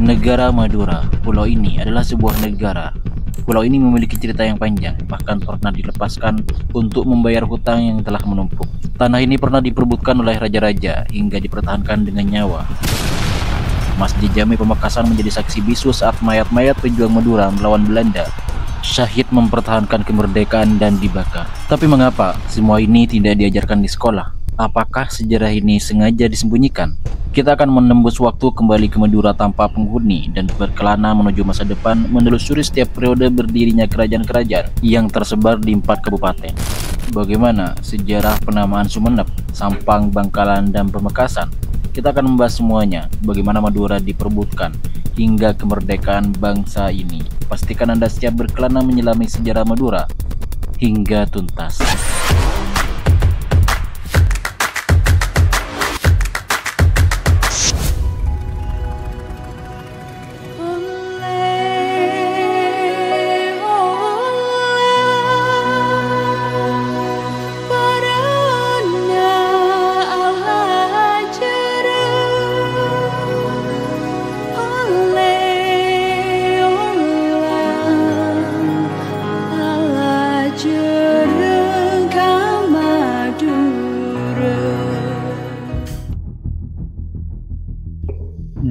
Negara Madura. Pulau ini adalah sebuah negara. Pulau ini memiliki cerita yang panjang, bahkan pernah dilepaskan untuk membayar hutang yang telah menumpuk. Tanah ini pernah diperebutkan oleh raja-raja hingga dipertahankan dengan nyawa. Masjid Jami Pamekasan menjadi saksi bisu saat mayat-mayat pejuang Madura melawan Belanda syahid mempertahankan kemerdekaan dan dibakar. Tapi mengapa semua ini tidak diajarkan di sekolah? Apakah sejarah ini sengaja disembunyikan? Kita akan menembus waktu kembali ke Madura tanpa penghuni dan berkelana menuju masa depan, menelusuri setiap periode berdirinya kerajaan-kerajaan yang tersebar di 4 kabupaten. Bagaimana sejarah penamaan Sumeneb, Sampang, Bangkalan, dan Pamekasan? Kita akan membahas semuanya, bagaimana Madura diperebutkan hingga kemerdekaan bangsa ini. Pastikan Anda siap berkelana menyelami sejarah Madura hingga tuntas.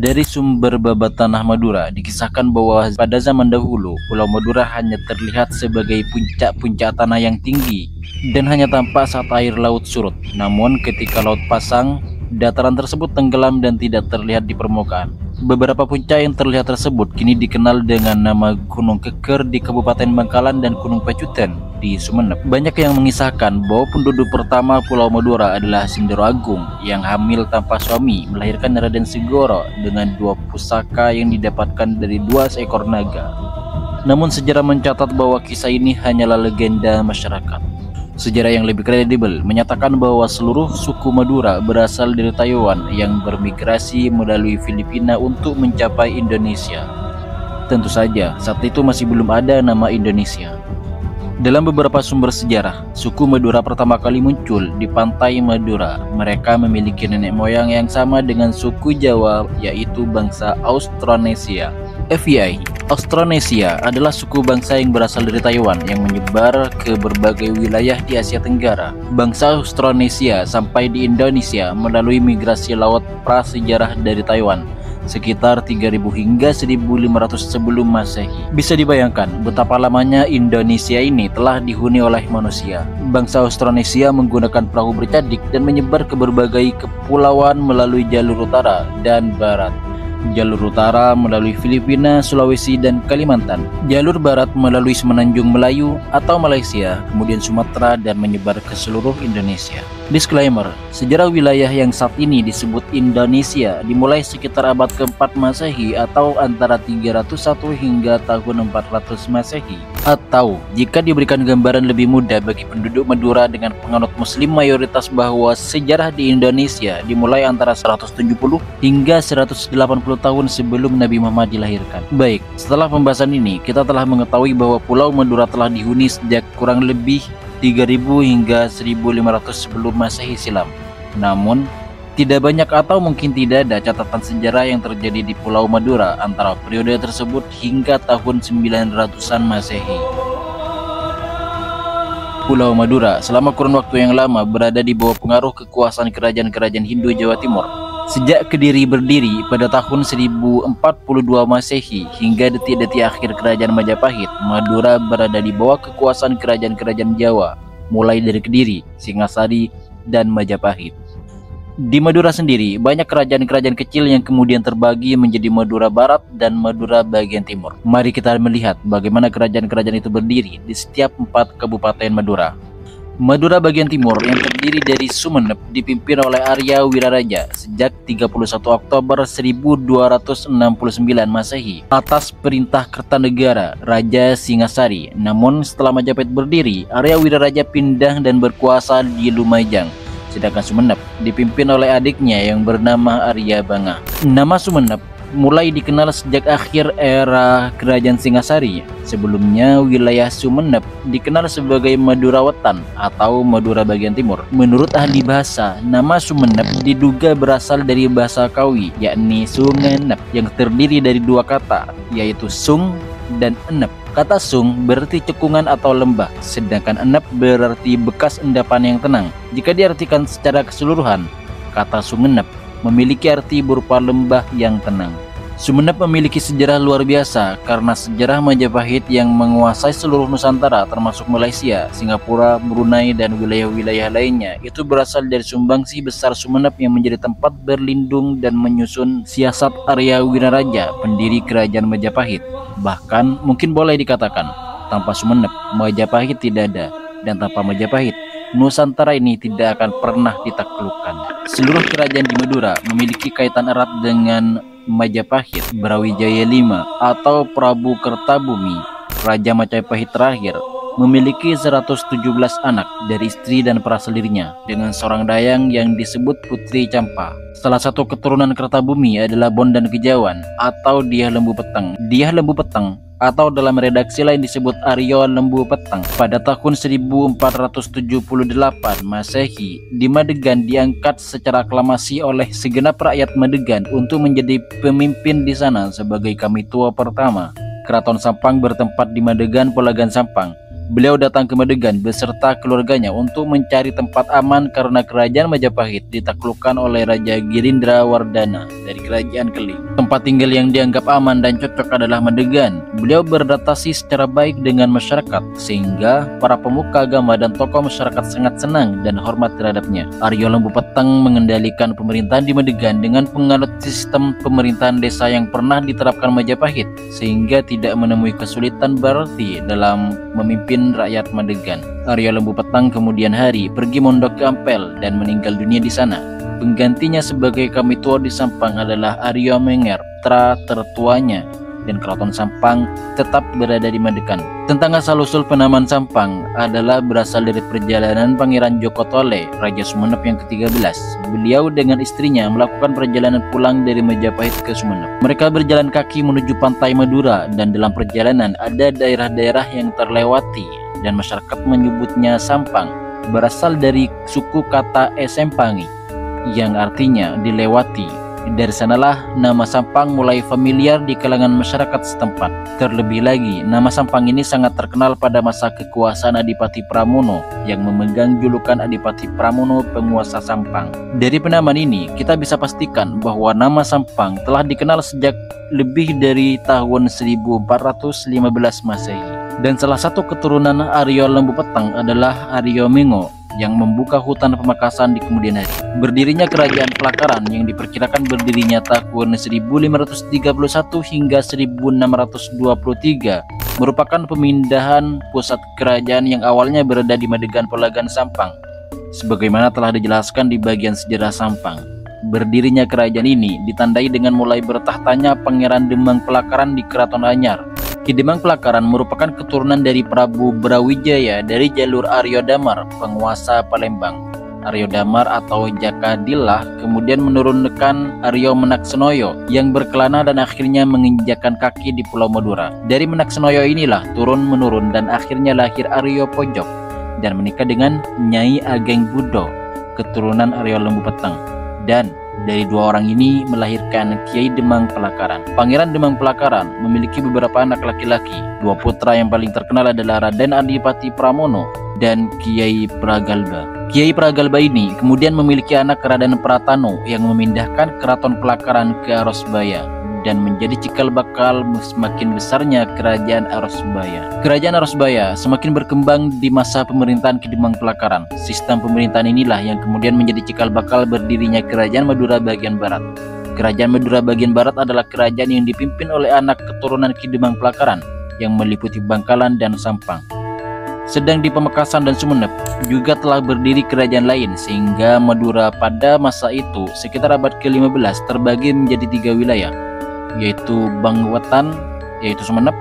Dari sumber babat tanah Madura dikisahkan bahwa pada zaman dahulu Pulau Madura hanya terlihat sebagai puncak-puncak tanah yang tinggi dan hanya tampak saat air laut surut. Namun ketika laut pasang, dataran tersebut tenggelam dan tidak terlihat di permukaan. Beberapa puncak yang terlihat tersebut kini dikenal dengan nama Gunung Keker di Kabupaten Bangkalan dan Gunung Pacuten di Sumeneb. Banyak yang mengisahkan bahwa penduduk pertama Pulau Madura adalah Sindoro Agung yang hamil tanpa suami melahirkan Raden Segoro dengan 2 pusaka yang didapatkan dari 2 ekor naga. Namun sejarah mencatat bahwa kisah ini hanyalah legenda masyarakat. Sejarah yang lebih kredibel menyatakan bahwa seluruh suku Madura berasal dari Taiwan yang bermigrasi melalui Filipina untuk mencapai Indonesia. Tentu saja, saat itu masih belum ada nama Indonesia. Dalam beberapa sumber sejarah, suku Madura pertama kali muncul di pantai Madura. Mereka memiliki nenek moyang yang sama dengan suku Jawa, yaitu bangsa Austronesia. FYI, Austronesia adalah suku bangsa yang berasal dari Taiwan yang menyebar ke berbagai wilayah di Asia Tenggara. Bangsa Austronesia sampai di Indonesia melalui migrasi laut prasejarah dari Taiwan sekitar 3000 hingga 1500 sebelum Masehi. Bisa dibayangkan betapa lamanya Indonesia ini telah dihuni oleh manusia. Bangsa Austronesia menggunakan perahu bercadik dan menyebar ke berbagai kepulauan melalui jalur utara dan barat. Jalur utara melalui Filipina, Sulawesi, dan Kalimantan. Jalur barat melalui Semenanjung Melayu atau Malaysia, kemudian Sumatera, dan menyebar ke seluruh Indonesia. Disclaimer, sejarah wilayah yang saat ini disebut Indonesia dimulai sekitar abad ke-4 Masehi atau antara 301 hingga tahun 400 Masehi. Atau, jika diberikan gambaran lebih mudah bagi penduduk Madura dengan penganut Muslim mayoritas, bahwa sejarah di Indonesia dimulai antara 170 hingga 180 tahun sebelum Nabi Muhammad dilahirkan. Baik, setelah pembahasan ini, kita telah mengetahui bahwa Pulau Madura telah dihuni sejak kurang lebih 3000 hingga 1500 sebelum Masehi silam. Namun, tidak banyak atau mungkin tidak ada catatan sejarah yang terjadi di Pulau Madura antara periode tersebut hingga tahun 900-an Masehi. Pulau Madura selama kurun waktu yang lama berada di bawah pengaruh kekuasaan kerajaan-kerajaan Hindu Jawa Timur. Sejak Kediri berdiri pada tahun 1042 Masehi hingga detik-detik akhir kerajaan Majapahit, Madura berada di bawah kekuasaan kerajaan-kerajaan Jawa, mulai dari Kediri, Singasari, dan Majapahit. Di Madura sendiri, banyak kerajaan-kerajaan kecil yang kemudian terbagi menjadi Madura Barat dan Madura bagian timur. Mari kita melihat bagaimana kerajaan-kerajaan itu berdiri di setiap 4 kabupaten Madura. Madura bagian timur yang terdiri dari Sumeneb dipimpin oleh Arya Wiraraja sejak 31 Oktober 1269 Masehi atas perintah Kertanegara, Raja Singasari. Namun setelah Majapahit berdiri, Arya Wiraraja pindah dan berkuasa di Lumajang. Sedangkan Sumeneb dipimpin oleh adiknya yang bernama Arya Banga. Nama Sumeneb mulai dikenal sejak akhir era Kerajaan Singasari. Sebelumnya, wilayah Sumenep dikenal sebagai Madura Wetan atau Madura bagian timur. Menurut ahli bahasa, nama Sumenep diduga berasal dari bahasa Kawi, yakni Sungenep, yang terdiri dari dua kata, yaitu sung dan enep. Kata sung berarti cekungan atau lembah, sedangkan enep berarti bekas endapan yang tenang. Jika diartikan secara keseluruhan, kata Sungenep memiliki arti berupa lembah yang tenang. Sumenep memiliki sejarah luar biasa karena sejarah Majapahit yang menguasai seluruh Nusantara termasuk Malaysia, Singapura, Brunei, dan wilayah-wilayah lainnya itu berasal dari sumbangsih besar Sumenep yang menjadi tempat berlindung dan menyusun siasat Arya Winaraja, pendiri Kerajaan Majapahit. Bahkan mungkin boleh dikatakan tanpa Sumenep, Majapahit tidak ada, dan tanpa Majapahit, Nusantara ini tidak akan pernah ditaklukkan. Seluruh kerajaan di Madura memiliki kaitan erat dengan Majapahit. Brawijaya V atau Prabu Kertabumi, Raja Majapahit terakhir, memiliki 117 anak dari istri dan praselirnya dengan seorang dayang yang disebut Putri Campa. Salah satu keturunan Kertabumi adalah Bondan Kejawan atau Dyah Lembu Petang. Dyah Lembu Petang atau dalam redaksi lain disebut Aryo Lembu Petang. Pada tahun 1478 Masehi, di Madegan diangkat secara aklamasi oleh segenap rakyat Madegan untuk menjadi pemimpin di sana sebagai kami tua pertama. Keraton Sampang bertempat di Madegan, Polagan Sampang. Beliau datang ke Madegan beserta keluarganya untuk mencari tempat aman karena kerajaan Majapahit ditaklukkan oleh Raja Girindra Wardana dari Kerajaan Keling. Tempat tinggal yang dianggap aman dan cocok adalah Madegan. Beliau beradaptasi secara baik dengan masyarakat sehingga para pemuka agama dan tokoh masyarakat sangat senang dan hormat terhadapnya. Aryo Lembu Petang mengendalikan pemerintahan di Madegan dengan penganut sistem pemerintahan desa yang pernah diterapkan Majapahit sehingga tidak menemui kesulitan berarti dalam memimpin rakyat Madegan. Aryo Lembu Petang kemudian hari pergi mondok ke Ampel dan meninggal dunia di sana. Penggantinya sebagai kami tua di Sampang adalah Aryo Menger, putra tertuanya, dan Keraton Sampang tetap berada di Madegan. Tentang asal-usul penamaan Sampang adalah berasal dari perjalanan Pangeran Joko Tole, Raja Sumenep yang ke-13. Beliau dengan istrinya melakukan perjalanan pulang dari Majapahit ke Sumenep. Mereka berjalan kaki menuju pantai Madura dan dalam perjalanan ada daerah-daerah yang terlewati dan masyarakat menyebutnya Sampang, berasal dari suku kata Esempangi yang artinya dilewati. Dari sanalah nama Sampang mulai familiar di kalangan masyarakat setempat. Terlebih lagi, nama Sampang ini sangat terkenal pada masa kekuasaan Adipati Pramono yang memegang julukan Adipati Pramono penguasa Sampang. Dari penamaan ini, kita bisa pastikan bahwa nama Sampang telah dikenal sejak lebih dari tahun 1415 Masehi. Dan salah satu keturunan Aryo Lembu Petang adalah Aryo Mengo yang membuka hutan pemakasan di kemudian hari. Berdirinya Kerajaan Pelakaran yang diperkirakan berdirinya tahun 1531 hingga 1623 merupakan pemindahan pusat kerajaan yang awalnya berada di Madegan, Polagan Sampang. Sebagaimana telah dijelaskan di bagian sejarah Sampang, berdirinya kerajaan ini ditandai dengan mulai bertahtanya Pangeran Demang Pelakaran di Keraton Anyar. Ki Demang Pelakaran merupakan keturunan dari Prabu Brawijaya dari jalur Aryo Damar, penguasa Palembang. Aryo Damar atau Jakadillah kemudian menurunkan Aryo Menaksenoyo yang berkelana dan akhirnya menginjakan kaki di Pulau Madura. Dari Menaksenoyo inilah turun-menurun dan akhirnya lahir Aryo Pojok dan menikah dengan Nyai Ageng Budo, keturunan Aryo Lembu Petang. Dan dari dua orang ini melahirkan Kiai Demang Pelakaran. Pangeran Demang Pelakaran memiliki beberapa anak laki-laki. Dua putra yang paling terkenal adalah Raden Adipati Pramono dan Kiai Pragalba. Kiai Pragalba ini kemudian memiliki anak Raden Pratano yang memindahkan Keraton Pelakaran ke Arosbaya dan menjadi cikal bakal semakin besarnya Kerajaan Arosbaya. Kerajaan Arosbaya semakin berkembang di masa pemerintahan Ki Demang Pelakaran. Sistem pemerintahan inilah yang kemudian menjadi cikal bakal berdirinya Kerajaan Madura bagian Barat. Kerajaan Madura bagian Barat adalah kerajaan yang dipimpin oleh anak keturunan Ki Demang Pelakaran yang meliputi Bangkalan dan Sampang. Sedang di Pamekasan dan Sumenep juga telah berdiri kerajaan lain sehingga Madura pada masa itu sekitar abad ke-15 terbagi menjadi 3 wilayah, yaitu Bang Wetan, yaitu Sumenep,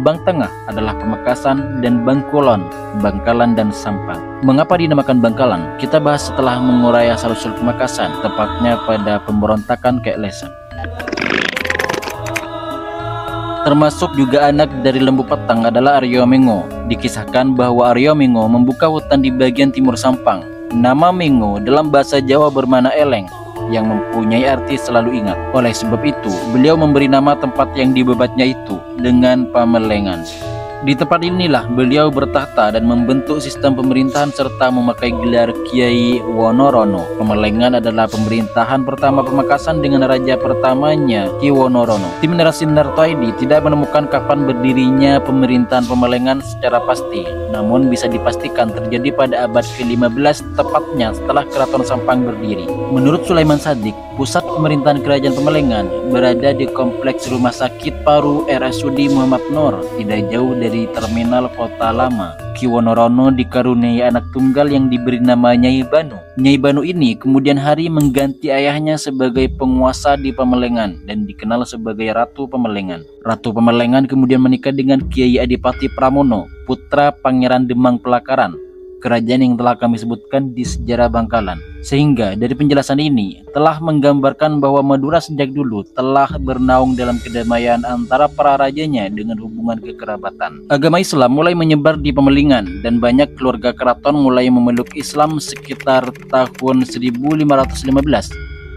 Bang Tengah adalah Pamekasan, dan Bang Kulon, Bangkalan dan Sampang. Mengapa dinamakan Bangkalan? Kita bahas setelah mengurai asal-usul Pamekasan, tepatnya pada pemberontakan Kek Lesan. termasuk juga anak dari Lembu Petang adalah Aryo Mengo. Dikisahkan bahwa Aryo Mengo membuka hutan di bagian timur Sampang. Nama Mengo dalam bahasa Jawa bermakna eleng, yang mempunyai arti selalu ingat. Oleh sebab itu, beliau memberi nama tempat yang dibebatnya itu dengan Pamelengan. Di tempat inilah beliau bertahta dan membentuk sistem pemerintahan serta memakai gelar Kiai Wonorono. Pamelengan adalah pemerintahan pertama Pamekasan dengan raja pertamanya Ki Wonorono. Tim narasi Narto ID tidak menemukan kapan berdirinya pemerintahan Pamelengan secara pasti, namun bisa dipastikan terjadi pada abad ke-15 tepatnya setelah Keraton Sampang berdiri. Menurut Sulaiman Sadik, pusat pemerintahan kerajaan Pamelengan berada di kompleks Rumah Sakit Paru RSUD Muhammad Nur, tidak jauh dari terminal Kota Lama. Ki Wonorono dikaruniai anak tunggal yang diberi nama Nyai Banu. Nyai Banu ini kemudian hari mengganti ayahnya sebagai penguasa di Pamelengan dan dikenal sebagai Ratu Pamelengan. Ratu Pamelengan kemudian menikah dengan Kiai Adipati Pramono, putra Pangeran Demang Pelakaran, kerajaan yang telah kami sebutkan di sejarah Bangkalan. Sehingga dari penjelasan ini telah menggambarkan bahwa Madura sejak dulu telah bernaung dalam kedamaian antara para rajanya dengan hubungan kekerabatan. Agama Islam mulai menyebar di Pamelingan dan banyak keluarga keraton mulai memeluk Islam sekitar tahun 1515.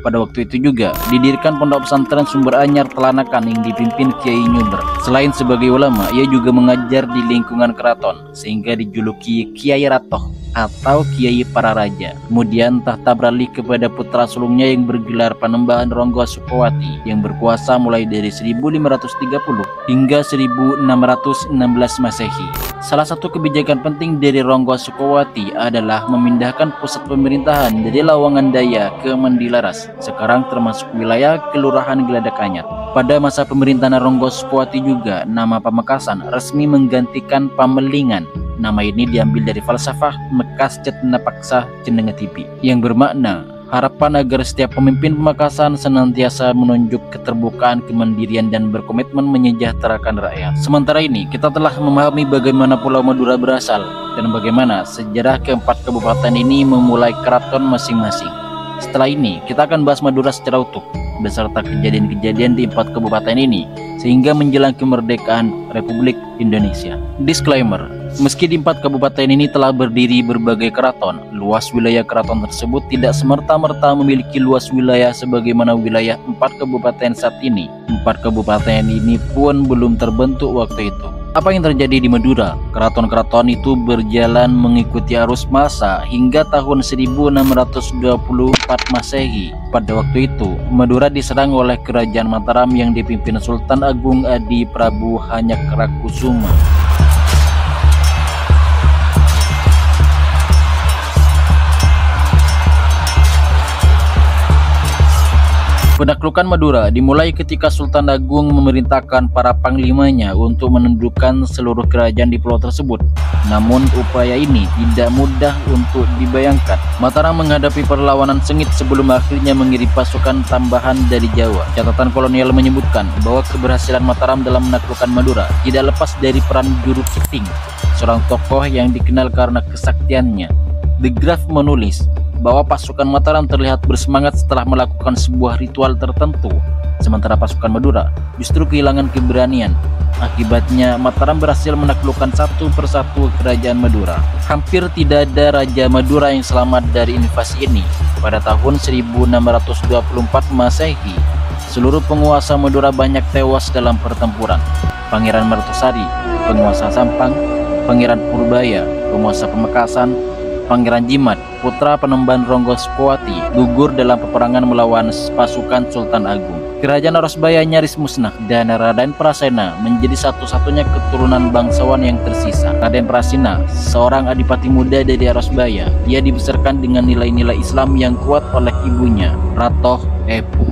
Pada waktu itu juga didirikan pondok pesantren Sumber Anyar Telanakan yang dipimpin Kiai Nyuber. Selain sebagai ulama, ia juga mengajar di lingkungan keraton sehingga dijuluki Kiai Ratoh atau Kiai Para Raja. Kemudian tahta beralih kepada putra sulungnya yang bergelar Panembahan Ronggo Sukowati yang berkuasa mulai dari 1530 hingga 1616 Masehi. Salah satu kebijakan penting dari Ronggo Sukowati adalah memindahkan pusat pemerintahan dari Lawangan Daya ke Mandilaras, sekarang termasuk wilayah Kelurahan Geladak Anyar. Pada masa pemerintahan Ronggo Sukowati juga, nama Pamekasan resmi menggantikan Pamelingan. Nama ini diambil dari falsafah Mekas Cetna Paksa Cenengetipi yang bermakna harapan agar setiap pemimpin Pamekasan senantiasa menunjuk keterbukaan, kemandirian, dan berkomitmen menyejahterakan rakyat. Sementara ini, kita telah memahami bagaimana Pulau Madura berasal dan bagaimana sejarah keempat kabupaten ini memulai keraton masing-masing. Setelah ini, kita akan bahas Madura secara utuh beserta kejadian-kejadian di 4 kabupaten ini sehingga menjelang kemerdekaan Republik Indonesia. Disclaimer, meski di 4 kabupaten ini telah berdiri berbagai keraton, luas wilayah keraton tersebut tidak semerta-merta memiliki luas wilayah sebagaimana wilayah 4 kabupaten saat ini. 4 kabupaten ini pun belum terbentuk waktu itu. Apa yang terjadi di Madura? Keraton-keraton itu berjalan mengikuti arus massa hingga tahun 1624 Masehi. Pada waktu itu, Madura diserang oleh Kerajaan Mataram yang dipimpin Sultan Agung Adi Prabu Hanyakarakusuma. Penaklukan Madura dimulai ketika Sultan Agung memerintahkan para panglimanya untuk menundukkan seluruh kerajaan di pulau tersebut. Namun upaya ini tidak mudah untuk dibayangkan. Mataram menghadapi perlawanan sengit sebelum akhirnya mengirim pasukan tambahan dari Jawa. Catatan kolonial menyebutkan bahwa keberhasilan Mataram dalam menaklukkan Madura tidak lepas dari peran Juru Kiting, seorang tokoh yang dikenal karena kesaktiannya. The Graph menulis bahwa pasukan Mataram terlihat bersemangat setelah melakukan sebuah ritual tertentu, sementara pasukan Madura justru kehilangan keberanian. Akibatnya Mataram berhasil menaklukkan satu persatu kerajaan Madura. Hampir tidak ada Raja Madura yang selamat dari invasi ini. Pada tahun 1624 Masehi, seluruh penguasa Madura banyak tewas dalam pertempuran. Pangeran Martusari, penguasa Sampang, Pangeran Purbaya, penguasa Pamekasan, Pangeran Jimat, putra Panembahan Ronggo Sukowati, gugur dalam peperangan melawan pasukan Sultan Agung. Kerajaan Arosbaya nyaris musnah dan Raden Prasena menjadi satu-satunya keturunan bangsawan yang tersisa. Raden Prasena, seorang adipati muda dari Arosbaya, ia dibesarkan dengan nilai-nilai Islam yang kuat oleh ibunya, Ratoh Epu.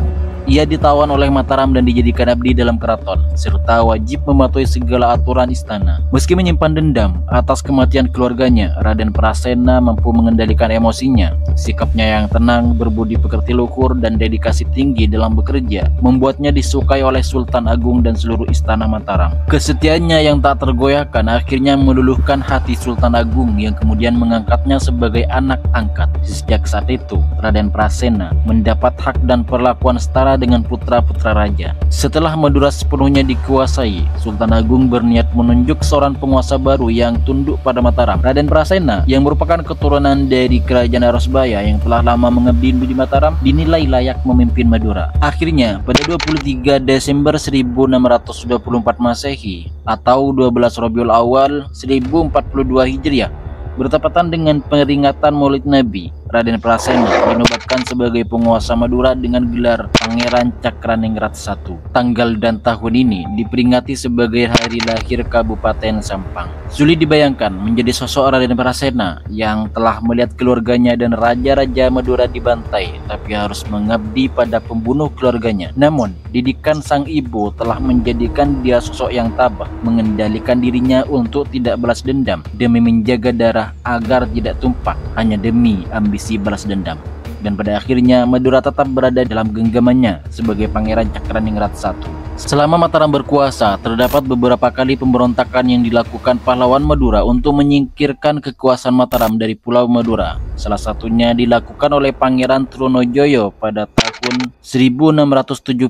Ia ditawan oleh Mataram dan dijadikan abdi dalam keraton, serta wajib mematuhi segala aturan istana. Meski menyimpan dendam atas kematian keluarganya, Raden Prasena mampu mengendalikan emosinya. Sikapnya yang tenang, berbudi pekerti luhur, dan dedikasi tinggi dalam bekerja membuatnya disukai oleh Sultan Agung dan seluruh istana Mataram. Kesetiaannya yang tak tergoyahkan akhirnya meluluhkan hati Sultan Agung yang kemudian mengangkatnya sebagai anak angkat. Sejak saat itu, Raden Prasena mendapat hak dan perlakuan setara dengan putra-putra raja. Setelah Madura sepenuhnya dikuasai, Sultan Agung berniat menunjuk seorang penguasa baru yang tunduk pada Mataram. Raden Prasena yang merupakan keturunan dari kerajaan Arosbaya yang telah lama mengabdi di Mataram dinilai layak memimpin Madura. Akhirnya pada 23 Desember 1624 Masehi atau 12 Rabiul Awal 1042 Hijriah bertepatan dengan peringatan Maulid Nabi, Raden Prasena dinobatkan sebagai penguasa Madura dengan gelar Pangeran Cakraningrat I. Tanggal dan tahun ini diperingati sebagai hari lahir Kabupaten Sampang. Sulit dibayangkan menjadi sosok Raden Prasena yang telah melihat keluarganya dan raja-raja Madura dibantai, tapi harus mengabdi pada pembunuh keluarganya. Namun, didikan sang ibu telah menjadikan dia sosok yang tabah, mengendalikan dirinya untuk tidak balas dendam demi menjaga darah agar tidak tumpah hanya demi ambisi balas dendam. Dan pada akhirnya Madura tetap berada dalam genggamannya sebagai Pangeran Cakraningrat I. Selama Mataram berkuasa, terdapat beberapa kali pemberontakan yang dilakukan pahlawan Madura untuk menyingkirkan kekuasaan Mataram dari Pulau Madura. Salah satunya dilakukan oleh Pangeran Trunojoyo pada tahun 1671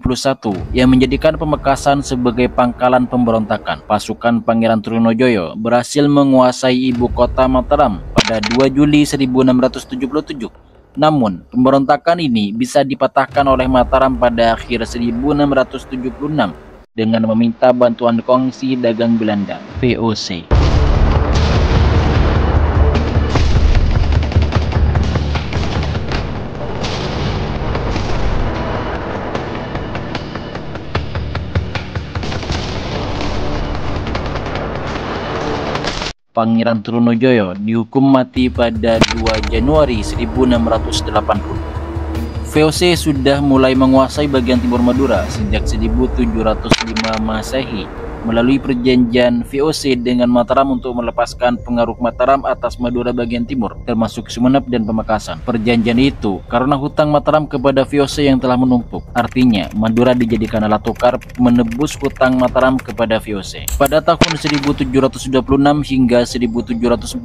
yang menjadikan Pamekasan sebagai pangkalan pemberontakan. Pasukan Pangeran Trunojoyo berhasil menguasai ibu kota Mataram pada 2 Juli 1677. Namun, pemberontakan ini bisa dipatahkan oleh Mataram pada akhir 1676 dengan meminta bantuan Kongsi Dagang Belanda (VOC). Pangeran Trunojoyo dihukum mati pada 2 Januari 1680. VOC sudah mulai menguasai bagian timur Madura sejak 1705 Masehi melalui perjanjian VOC dengan Mataram untuk melepaskan pengaruh Mataram atas Madura bagian timur, termasuk Sumenep dan Pamekasan. Perjanjian itu karena hutang Mataram kepada VOC yang telah menumpuk. Artinya, Madura dijadikan alat tukar menebus hutang Mataram kepada VOC. Pada tahun 1726 hingga 1742,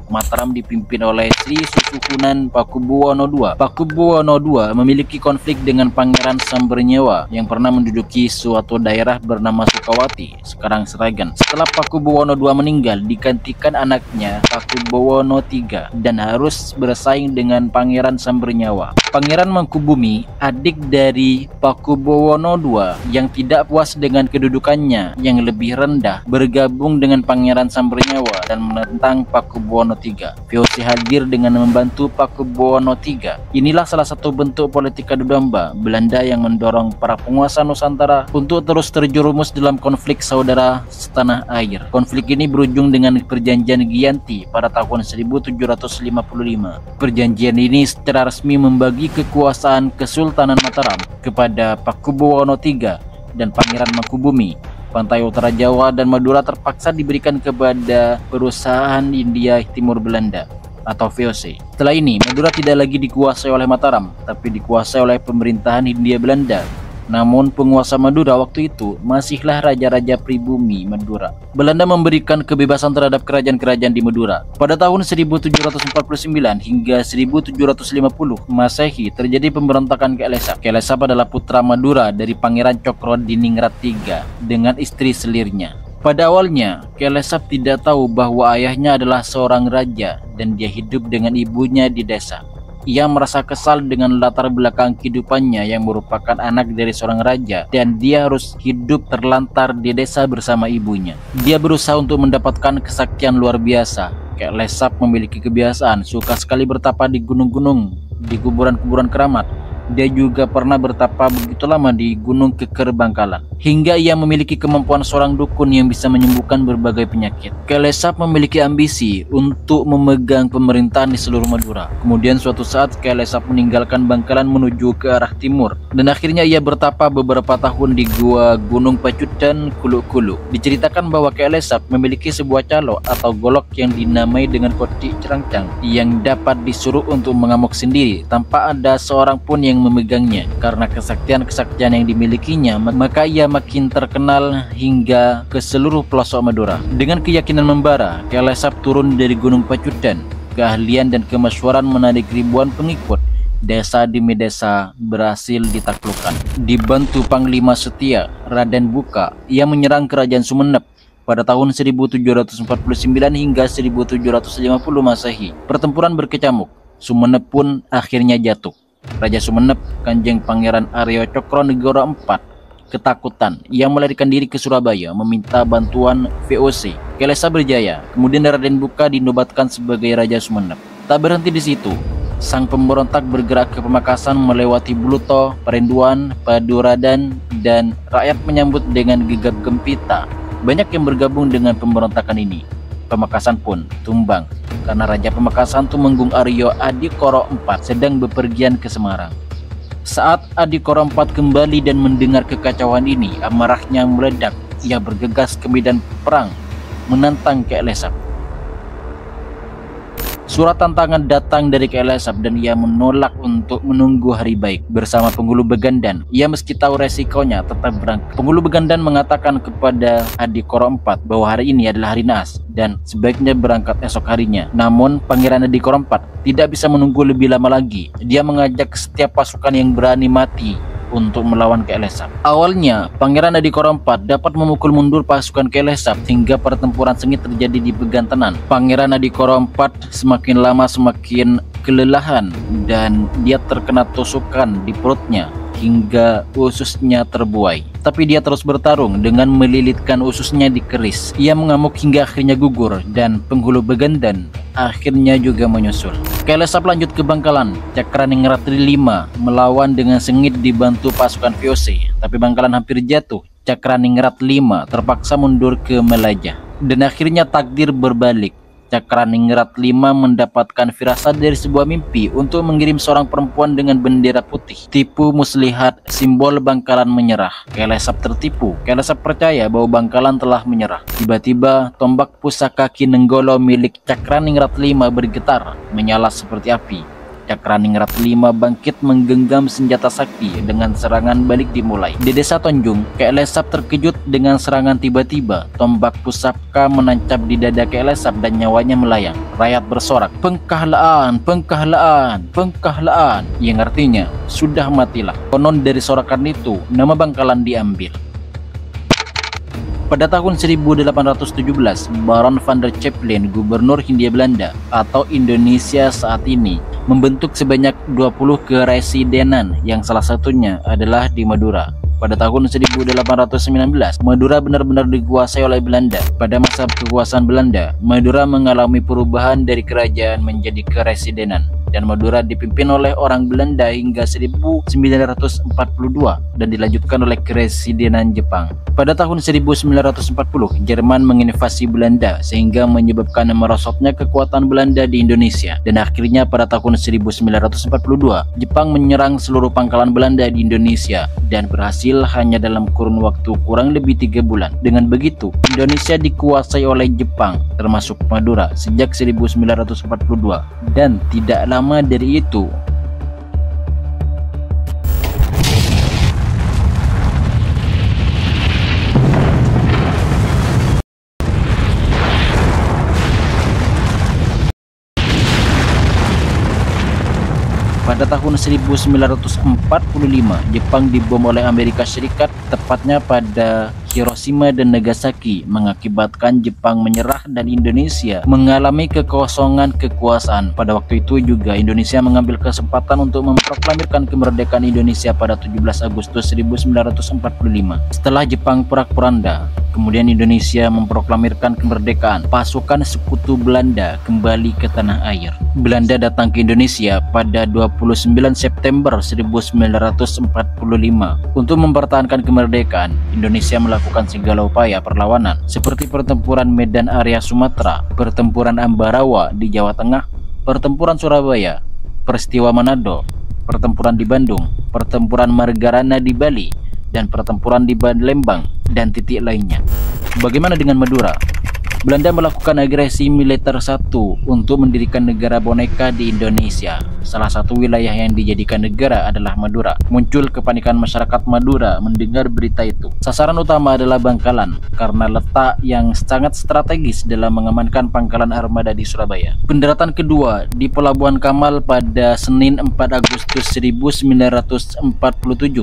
Mataram dipimpin oleh Sri Susuhunan Pakubuwono II. Pakubuwono II memiliki konflik dengan Pangeran Sambernyawa yang pernah menduduki suatu daerah bernama Sukawati, sekarang Sragen. Setelah Pakubuwono II meninggal, digantikan anaknya Pakubuwono III dan harus bersaing dengan Pangeran Sambernyawa. Pangeran Mangkubumi, adik dari Pakubuwono II yang tidak puas dengan kedudukannya yang lebih rendah, bergabung dengan Pangeran Sambernyawa dan menentang Pakubuwono III. VOC hadir dengan membantu Pakubuwono III. Inilah salah satu bentuk politik adu domba Belanda yang mendorong para penguasa Nusantara untuk terus terjerumus dalam konflik saudara setanah air. Konflik ini berujung dengan perjanjian Giyanti pada tahun 1755. Perjanjian ini secara resmi membagi kekuasaan Kesultanan Mataram kepada Pakubuwono III dan Pangeran Mangkubumi. Pantai utara Jawa dan Madura terpaksa diberikan kepada perusahaan India Timur Belanda atau VOC. Setelah ini, Madura tidak lagi dikuasai oleh Mataram, tapi dikuasai oleh pemerintahan Hindia Belanda. Namun penguasa Madura waktu itu masihlah raja-raja pribumi Madura. Belanda memberikan kebebasan terhadap kerajaan-kerajaan di Madura. Pada tahun 1749 hingga 1750 Masehi terjadi pemberontakan Kelesap. Kelesap adalah putra Madura dari Pangeran Cokrodiningrat III dengan istri selirnya. Pada awalnya, Kelesap tidak tahu bahwa ayahnya adalah seorang raja dan dia hidup dengan ibunya di desa. Ia merasa kesal dengan latar belakang kehidupannya yang merupakan anak dari seorang raja dan dia harus hidup terlantar di desa bersama ibunya. Dia berusaha untuk mendapatkan kesaktian luar biasa. Kelesap memiliki kebiasaan suka sekali bertapa di gunung-gunung, di kuburan-kuburan keramat. Dia juga pernah bertapa begitu lama di Gunung Keker Bangkalan, hingga ia memiliki kemampuan seorang dukun yang bisa menyembuhkan berbagai penyakit. Kelesap memiliki ambisi untuk memegang pemerintahan di seluruh Madura. Kemudian suatu saat Kelesap meninggalkan Bangkalan menuju ke arah timur, dan akhirnya ia bertapa beberapa tahun di Gua Gunung Pacudan Kulu-Kulu. Diceritakan bahwa Kelesap memiliki sebuah calo atau golok yang dinamai dengan kotik cerangcang yang dapat disuruh untuk mengamuk sendiri tanpa ada seorang pun yang memegangnya. Karena kesaktian-kesaktian yang dimilikinya, maka ia makin terkenal hingga ke seluruh pelosok Madura. Dengan keyakinan membara, Kelesap turun dari Gunung Pacudan. Keahlian dan kemasyhuran menarik ribuan pengikut desa demi desa berhasil ditaklukkan. Dibantu Panglima Setia, Raden Buka, ia menyerang kerajaan Sumenep pada tahun 1749 hingga 1750 Masehi. Pertempuran berkecamuk, Sumenep pun akhirnya jatuh. Raja Sumenep, Kanjeng Pangeran Aryo Cokronegoro IV, ketakutan. Ia melarikan diri ke Surabaya meminta bantuan VOC. Kelesa berjaya, kemudian Raden Buka dinobatkan sebagai Raja Sumenep. Tak berhenti di situ, sang pemberontak bergerak ke Pamekasan melewati Buluto, Parenduan, Paduradan, dan rakyat menyambut dengan gegap gempita. Banyak yang bergabung dengan pemberontakan ini. Pamekasan pun tumbang karena Raja Pamekasan Tumenggung Aryo Adikoro IV sedang bepergian ke Semarang. Saat Adikoro IV kembali dan mendengar kekacauan ini, amarahnya meledak. Ia bergegas ke medan perang menantang Kelesap. Surat tantangan datang dari Kelesap dan ia menolak untuk menunggu hari baik bersama Penghulu Begandan. Ia meski tahu resikonya tetap berangkat. Penghulu Begandan mengatakan kepada Adikoro IV bahwa hari ini adalah hari naas dan sebaiknya berangkat esok harinya. Namun Pangeran Adikoro IV tidak bisa menunggu lebih lama lagi. Dia mengajak setiap pasukan yang berani mati untuk melawan Kelesap. Awalnya, Pangeran Adikoro IV dapat memukul mundur pasukan Kelesap hingga pertempuran sengit terjadi di Begantenan. Pangeran Adikoro IV semakin lama semakin kelelahan dan dia terkena tusukan di perutnya hingga ususnya terbuai. Tapi dia terus bertarung dengan melilitkan ususnya di keris. Ia mengamuk hingga akhirnya gugur dan Penghulu Begandan akhirnya juga menyusul. Kelesap lanjut ke Bangkalan. Cakraningrat V melawan dengan sengit dibantu pasukan VOC, tapi Bangkalan hampir jatuh. Cakraningrat V terpaksa mundur ke Melajah dan akhirnya takdir berbalik. Cakraningrat V mendapatkan firasat dari sebuah mimpi untuk mengirim seorang perempuan dengan bendera putih. Tipu muslihat, simbol Bangkalan menyerah. Kelesap tertipu. Kelesap percaya bahwa Bangkalan telah menyerah. Tiba-tiba tombak pusaka Kinenggolo milik Cakraningrat V bergetar, menyala seperti api. Cakraningrat V bangkit menggenggam senjata sakti dengan serangan balik dimulai. Di desa Tonjung, Kelesap terkejut dengan serangan tiba-tiba. Tombak pusaka menancap di dada Kelesap dan nyawanya melayang. Rakyat bersorak, "Pengkahlaan, pengkahlaan, pengkahlaan," yang artinya sudah matilah. Konon dari sorakan itu nama Bangkalan diambil. Pada tahun 1817, Baron van der Chaplin, Gubernur Hindia Belanda atau Indonesia saat ini, membentuk sebanyak 20 keresidenan yang salah satunya adalah di Madura. Pada tahun 1819, Madura benar-benar dikuasai oleh Belanda. Pada masa kekuasaan Belanda, Madura mengalami perubahan dari kerajaan menjadi keresidenan. Dan Madura dipimpin oleh orang Belanda hingga 1942 dan dilanjutkan oleh keresidenan Jepang. Pada tahun 1940, Jerman menginvasi Belanda sehingga menyebabkan merosotnya kekuatan Belanda di Indonesia. Dan akhirnya pada tahun 1942, Jepang menyerang seluruh pangkalan Belanda di Indonesia dan berhasil hanya dalam kurun waktu kurang lebih 3 bulan. Dengan begitu, Indonesia dikuasai oleh Jepang, termasuk Madura, sejak 1942. Dan tidak lama dari itu, pada tahun 1945, Jepang dibom oleh Amerika Serikat, tepatnya pada Hiroshima dan Nagasaki, mengakibatkan Jepang menyerah dan Indonesia mengalami kekosongan kekuasaan. Pada waktu itu juga Indonesia mengambil kesempatan untuk memproklamirkan kemerdekaan Indonesia pada 17 Agustus 1945. Setelah Jepang porak-poranda, kemudian Indonesia memproklamirkan kemerdekaan. Pasukan sekutu Belanda kembali ke tanah air. Belanda datang ke Indonesia pada 29 September 1945. Untuk mempertahankan kemerdekaan, Indonesia melakukan segala upaya perlawanan seperti pertempuran Medan area Sumatera, pertempuran Ambarawa di Jawa Tengah, pertempuran Surabaya, peristiwa Manado, pertempuran di Bandung, pertempuran Margarana di Bali, dan pertempuran di Lembang dan titik lainnya. Bagaimana dengan Madura? Belanda melakukan agresi militer satu untuk mendirikan negara boneka di Indonesia. Salah satu wilayah yang dijadikan negara adalah Madura. Muncul kepanikan masyarakat Madura mendengar berita itu. Sasaran utama adalah Bangkalan karena letak yang sangat strategis dalam mengamankan pangkalan armada di Surabaya. Pendaratan kedua di Pelabuhan Kamal pada Senin 4 Agustus 1947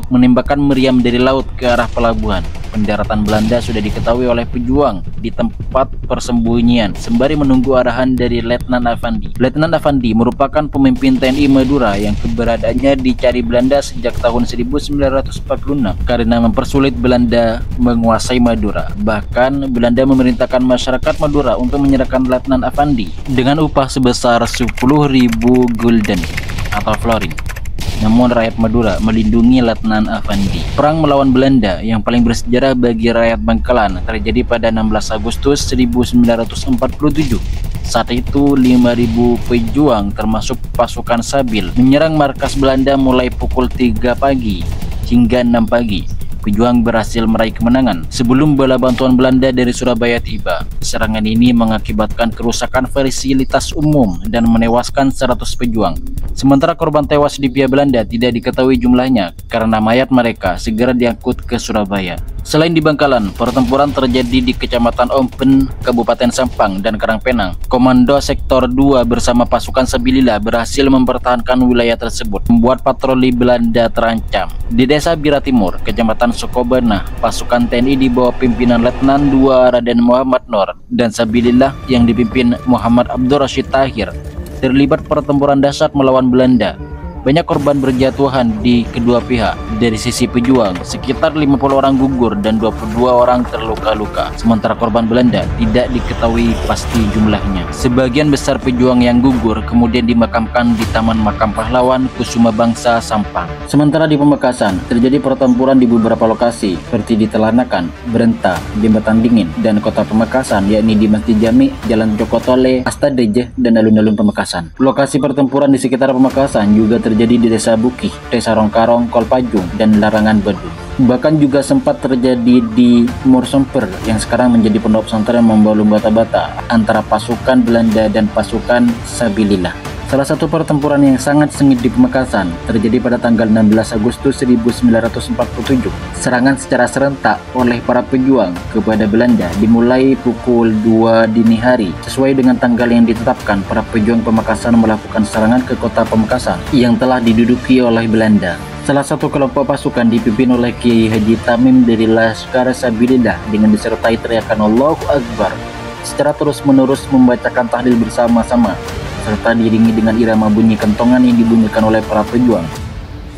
menembakkan meriam dari laut ke arah pelabuhan. Pendaratan Belanda sudah diketahui oleh pejuang di tempat persembunyian sembari menunggu arahan dari Letnan Affandi. Letnan Affandi merupakan pemimpin TNI Madura yang keberadaannya dicari Belanda sejak tahun 1946 karena mempersulit Belanda menguasai Madura. Bahkan Belanda memerintahkan masyarakat Madura untuk menyerahkan Letnan Affandi dengan upah sebesar 10.000 gulden atau florin. Namun rakyat Madura melindungi Letnan Affandi. Perang melawan Belanda yang paling bersejarah bagi rakyat Bangkalan terjadi pada 16 Agustus 1947. Saat itu 5.000 pejuang termasuk pasukan Sabil menyerang markas Belanda mulai pukul 3 pagi hingga 6 pagi. Pejuang berhasil meraih kemenangan sebelum bala bantuan Belanda dari Surabaya tiba. Serangan ini mengakibatkan kerusakan fasilitas umum dan menewaskan 100 pejuang. Sementara korban tewas di pihak Belanda tidak diketahui jumlahnya karena mayat mereka segera diangkut ke Surabaya. Selain di Bangkalan, pertempuran terjadi di Kecamatan Ompen, Kabupaten Sampang, dan Karangpenang. Komando Sektor 2 bersama pasukan Sabilillah berhasil mempertahankan wilayah tersebut, membuat patroli Belanda terancam. Di Desa Bira Timur, Kecamatan Sukobana, pasukan TNI di bawah pimpinan Letnan II Raden Muhammad Nur dan Sabilillah yang dipimpin Muhammad Abdul Rashid Tahir terlibat pertempuran dahsyat melawan Belanda. Banyak korban berjatuhan di kedua pihak. Dari sisi pejuang, sekitar 50 orang gugur dan 22 orang terluka-luka. Sementara korban Belanda tidak diketahui pasti jumlahnya. Sebagian besar pejuang yang gugur kemudian dimakamkan di Taman Makam Pahlawan Kusuma Bangsa Sampang. Sementara di Pamekasan, terjadi pertempuran di beberapa lokasi seperti di Telanakan, Berenta, Jembatan Dingin, dan Kota Pamekasan, yakni di Masjid Jami, Jalan Jokotole, Astadejeh, dan alun-alun Pamekasan. Lokasi pertempuran di sekitar Pamekasan juga terjadi di Desa Bukih, Desa Rongkarong, Kolpajung, dan Larangan Badu. Bahkan juga sempat terjadi di Morsomper yang sekarang menjadi pondok pesantren membalung bata-bata antara pasukan Belanda dan pasukan Sabilillah. Salah satu pertempuran yang sangat sengit di Pamekasan terjadi pada tanggal 16 Agustus 1947. Serangan secara serentak oleh para pejuang kepada Belanda dimulai pukul 2 dini hari. Sesuai dengan tanggal yang ditetapkan, para pejuang Pamekasan melakukan serangan ke kota Pamekasan yang telah diduduki oleh Belanda. Salah satu kelompok pasukan dipimpin oleh Kiai Haji Tamim dari Laskar Sabilillah dengan disertai teriakan Allahu Akbar secara terus-menerus membacakan tahlil bersama-sama serta diiringi dengan irama bunyi kentongan yang dibunyikan oleh para pejuang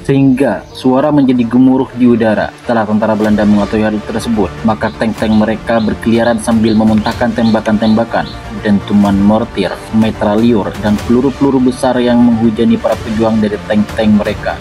sehingga suara menjadi gemuruh di udara. Setelah tentara Belanda mengetahui hal tersebut, maka tank-tank mereka berkeliaran sambil memuntahkan tembakan-tembakan, dentuman mortir, mitrailleur, dan peluru-peluru besar yang menghujani para pejuang dari tank-tank mereka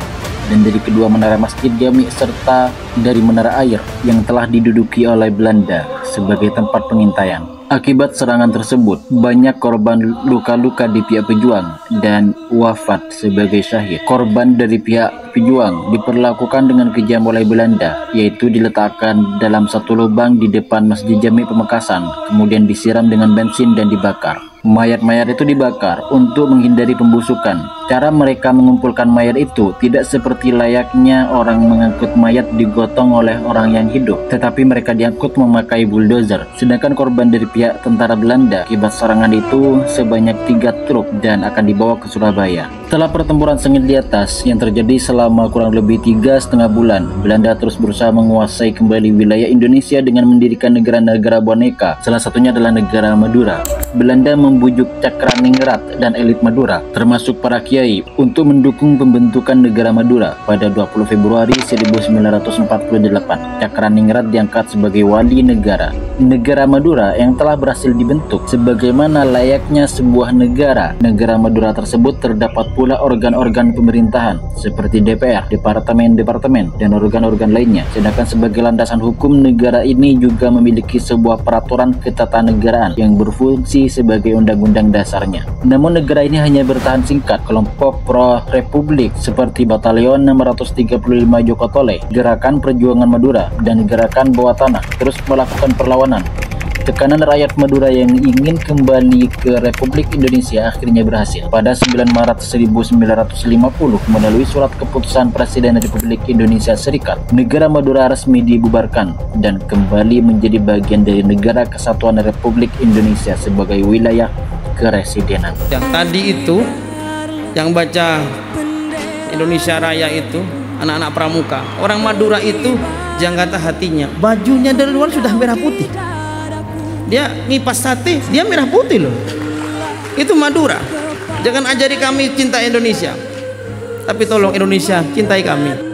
dan dari kedua menara Masjid Jami serta dari menara air yang telah diduduki oleh Belanda sebagai tempat pengintaian. Akibat serangan tersebut, banyak korban luka-luka di pihak pejuang dan wafat sebagai syahid. Korban dari pihak pejuang diperlakukan dengan kejam oleh Belanda, yaitu diletakkan dalam satu lubang di depan Masjid Jami Pamekasan, kemudian disiram dengan bensin dan dibakar. Mayat-mayat itu dibakar untuk menghindari pembusukan. Cara mereka mengumpulkan mayat itu tidak seperti layaknya orang mengangkut mayat digotong oleh orang yang hidup, tetapi mereka diangkut memakai bulldozer. Sedangkan korban dari pihak tentara Belanda akibat serangan itu sebanyak 3 truk dan akan dibawa ke Surabaya. Setelah pertempuran sengit di atas yang terjadi selama kurang lebih 3,5 bulan, Belanda terus berusaha menguasai kembali wilayah Indonesia dengan mendirikan negara-negara boneka. Salah satunya adalah negara Madura. Belanda membujuk Cakraningrat dan elit Madura, termasuk para kiai, untuk mendukung pembentukan negara Madura pada 20 Februari 1948. Cakraningrat diangkat sebagai wali negara. Negara Madura yang telah berhasil dibentuk sebagaimana layaknya sebuah negara. Negara Madura tersebut terdapat pula organ-organ pemerintahan seperti DPR, departemen-departemen, dan organ-organ lainnya. Sedangkan sebagai landasan hukum, negara ini juga memiliki sebuah peraturan ketatanegaraan yang berfungsi sebagai undang-undang dasarnya. Namun negara ini hanya bertahan singkat. Kelompok pro-republik seperti Batalion 635 Jokotole, Gerakan Perjuangan Madura, dan Gerakan Bawah Tanah terus melakukan perlawanan. Tekanan rakyat Madura yang ingin kembali ke Republik Indonesia akhirnya berhasil. Pada 9 Maret 1950 melalui surat keputusan Presiden Republik Indonesia Serikat, negara Madura resmi dibubarkan dan kembali menjadi bagian dari Negara Kesatuan Republik Indonesia sebagai wilayah keresidenan. Yang tadi itu yang baca Indonesia Raya itu anak-anak pramuka, orang Madura itu jangan kata hatinya, bajunya dari luar sudah merah putih. Dia ngipas sate, dia merah putih loh. Itu Madura. Jangan ajari kami cinta Indonesia, tapi tolong Indonesia cintai kami.